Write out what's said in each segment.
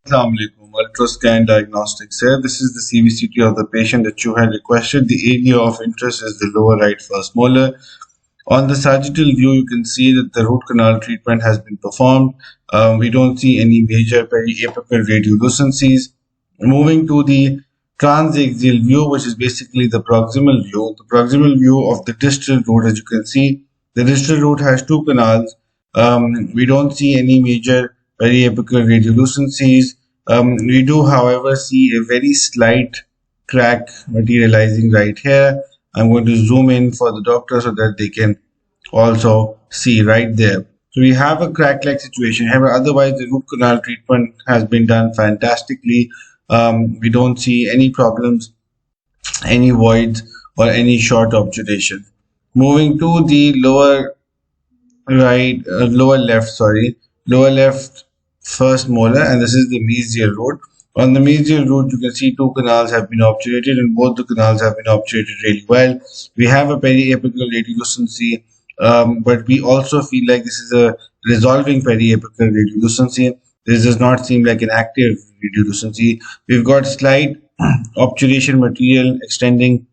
Assalamu alaikum. Ultrascan diagnostics here. This is the CVCT of the patient that you had requested. The area of interest is the lower right first molar. On the sagittal view, you can see that the root canal treatment has been performed. We don't see any major periapical radiolucencies. Moving to the transaxial view, which is basically the proximal view. The proximal view of the distal root, as you can see, the distal root has two canals. We don't see any major periapical radiolucencies. We do, however, see a very slight crack materializing right here. I'm going to zoom in for the doctor so that they can also see right there. So we have a crack-like situation. However, otherwise the root canal treatment has been done fantastically. We don't see any problems, any voids, or any short obturation. Moving to the lower left, lower left first molar, and this is the mesial root. On the mesial root, you can see two canals have been obturated, and both the canals have been obturated really well. We have a periapical radiolucency, but we also feel like this is a resolving periapical radiolucency. This does not seem like an active radiolucency. We've got slight obturation material extending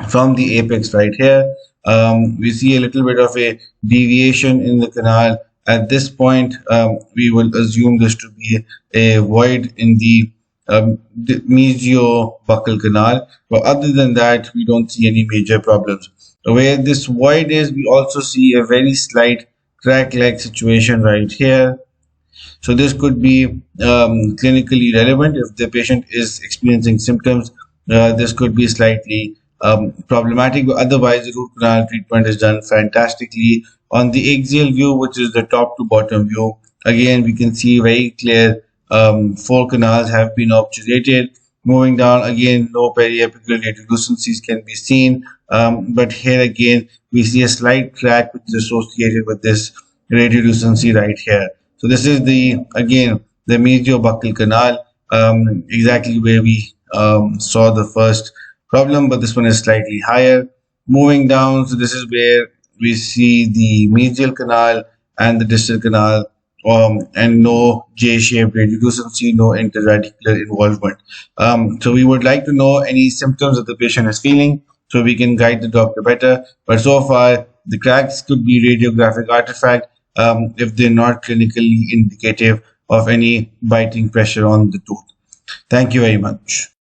from the apex right here. We see a little bit of a deviation in the canal. At this point, we will assume this to be a void in the mesio-buccal canal. But other than that, we don't see any major problems. Where this void is, we also see a very slight crack-like situation right here. So this could be clinically relevant if the patient is experiencing symptoms. This could be slightly problematic, but otherwise the root canal treatment is done fantastically. On the axial view, which is the top to bottom view, again we can see very clear four canals have been obturated. Moving down, again no periapical radiolucencies can be seen, but here again we see a slight crack which is associated with this radiolucency right here. So this is the again the mesio-buccal canal, exactly where we saw the first problem, but this one is slightly higher. Moving down, so this is where we see the mesial canal and the distal canal, and no J-shaped radiolucency, no interradicular involvement. So we would like to know any symptoms that the patient is feeling so we can guide the doctor better. But so far, the cracks could be radiographic artifact if they're not clinically indicative of any biting pressure on the tooth. Thank you very much.